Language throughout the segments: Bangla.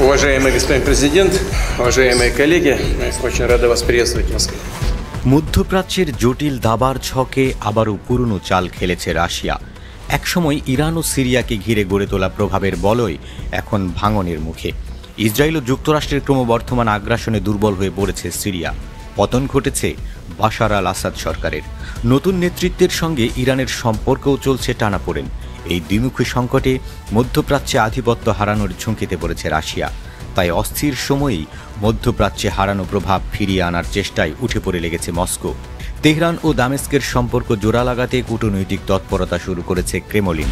Уважаемый господин президент, уважаемые коллеги, мы очень рады вас приветствовать в Москве. মধ্যপ্রাচ্যের জটিল দাবার ছকে আবারও পুরনো চাল খেলেছে রাশিয়া। একসময় ইরান ও সিরিয়াকে ঘিরে গড়ে তোলা প্রভাবের বলয় এখন ভাঙনের মুখে। ইসরায়েল ও যুক্তরাষ্ট্রের ক্রমবর্ধমান আগ্রাসনে দুর্বল হয়ে পড়েছে সিরিয়া। পতন ঘটেছে বাশার আল আসাদ সরকারের। নতুন নেতৃত্বের সঙ্গে ইরানের সম্পর্কও চলছে টানাপোড়েন। এই দ্বিমুখী সংকটে মধ্যপ্রাচ্যে আধিপত্য হারানোর ঝুঁকিতে পড়েছে রাশিয়া। তাই অস্থির সময়েই মধ্যপ্রাচ্যে হারানো প্রভাব ফিরিয়ে আনার চেষ্টায় উঠে পড়ে লেগেছে মস্কো। তেহরান ও দামেস্কের সম্পর্ক জোড়া লাগাতে কূটনৈতিক তৎপরতা শুরু করেছে ক্রেমলিন।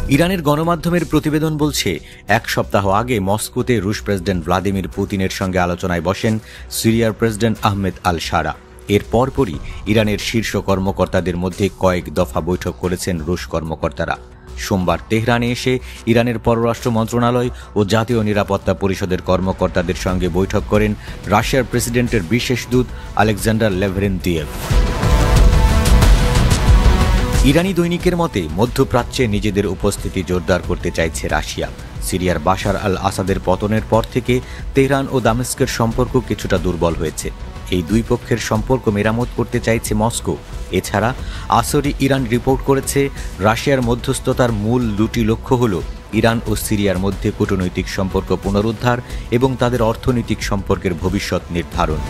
ইরানের গণমাধ্যমের প্রতিবেদন বলছে, এক সপ্তাহ আগে মস্কোতে রুশ প্রেসিডেন্ট ভ্লাদিমির পুতিনের সঙ্গে আলোচনায় বসেন সিরিয়ার প্রেসিডেন্ট আহমেদ আল শারা। এর পরপরই ইরানের শীর্ষ কর্মকর্তাদের মধ্যে কয়েক দফা বৈঠক করেছেন রুশ কর্মকর্তারা। সোমবার তেহরানে এসে ইরানের পররাষ্ট্র মন্ত্রণালয় ও জাতীয় নিরাপত্তা পরিষদের কর্মকর্তাদের সঙ্গে বৈঠক করেন রাশিয়ার প্রেসিডেন্টের বিশেষ দূত আলেকজান্ডার লেভরেনতিয়েভ। ইরানি দৈনিকের মতে, মধ্যপ্রাচ্যে নিজেদের উপস্থিতি জোরদার করতে চাইছে রাশিয়া। সিরিয়ার বাশার আল আসাদের পতনের পর থেকে তেহরান ও দামেস্কের সম্পর্ক কিছুটা দুর্বল হয়েছে। এই দুই পক্ষের সম্পর্ক মেরামত করতে চাইছে মস্কো। এছাড়া আসরি ইরান রিপোর্ট করেছে, রাশিয়ার মধ্যস্থতার মূল দুটি লক্ষ্য হল ইরান ও সিরিয়ার মধ্যে কূটনৈতিক সম্পর্ক পুনরুদ্ধার এবং তাদের অর্থনৈতিক সম্পর্কের ভবিষ্যৎ নির্ধারণ।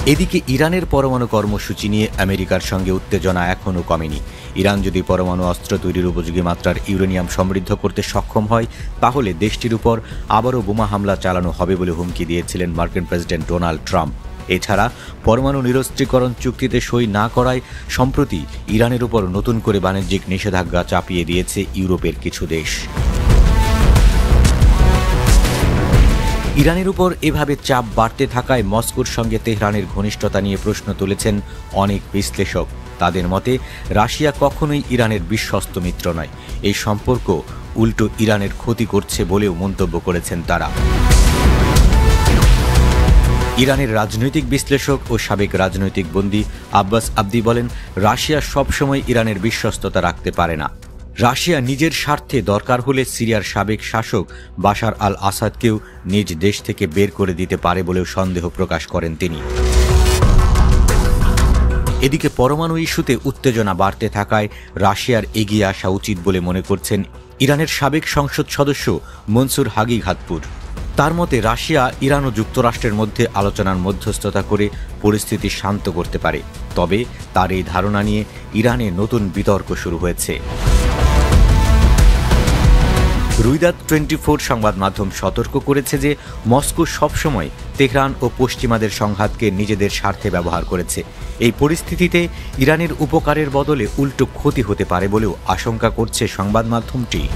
এদিকে ইরানের পরমাণু কর্মসূচি নিয়ে আমেরিকার সঙ্গে উত্তেজনা এখনও কমেনি। ইরান যদি পরমাণু অস্ত্র তৈরির উপযোগী মাত্রার ইউরেনিয়াম সমৃদ্ধ করতে সক্ষম হয়, তাহলে দেশটির উপর আবারও বোমা হামলা চালানো হবে বলে হুমকি দিয়েছিলেন মার্কিন প্রেসিডেন্ট ডোনাল্ড ট্রাম্প। এছাড়া পরমাণু নিরস্ত্রীকরণ চুক্তিতে সই না করায় সম্প্রতি ইরানের উপর নতুন করে বাণিজ্যিক নিষেধাজ্ঞা চাপিয়ে দিয়েছে ইউরোপের কিছু দেশ। ইরানের উপর এভাবে চাপ বাড়তে থাকায় মস্কোর সঙ্গে তেহরানের ঘনিষ্ঠতা নিয়ে প্রশ্ন তুলেছেন অনেক বিশ্লেষক। তাদের মতে, রাশিয়া কখনোই ইরানের বিশ্বস্ত মিত্র নয়। এই সম্পর্ক উল্টো ইরানের ক্ষতি করছে বলেও মন্তব্য করেছেন তারা। ইরানের রাজনৈতিক বিশ্লেষক ও সাবেক রাজনৈতিক বন্দী আব্বাস আবদি বলেন, রাশিয়া সবসময় ইরানের বিশ্বস্ততা রাখতে পারে না। রাশিয়া নিজের স্বার্থে দরকার হলে সিরিয়ার সাবেক শাসক বাশার আল আসাদকেও নিজ দেশ থেকে বের করে দিতে পারে বলেও সন্দেহ প্রকাশ করেন তিনি। এদিকে পরমাণু ইস্যুতে উত্তেজনা বাড়তে থাকায় রাশিয়ার এগিয়ে আসা উচিত বলে মনে করছেন ইরানের সাবেক সংসদ সদস্য মনসুর হাগিঘাতপুর। তার মতে, রাশিয়া ইরান ও যুক্তরাষ্ট্রের মধ্যে আলোচনার মধ্যস্থতা করে পরিস্থিতি শান্ত করতে পারে। তবে তার এই ধারণা নিয়ে ইরানে নতুন বিতর্ক শুরু হয়েছে। রুইদাত 24 সংবাদ মাধ্যম সতর্ক করেছে যে মস্কো সবসময় তেহরান ও পশ্চিমাদের সংঘাতকে নিজেদের স্বার্থে ব্যবহার করেছে। এই পরিস্থিতিতে ইরানের উপকারের বদলে উল্টো ক্ষতি হতে পারে বলেও আশঙ্কা করছে সংবাদ মাধ্যমটি।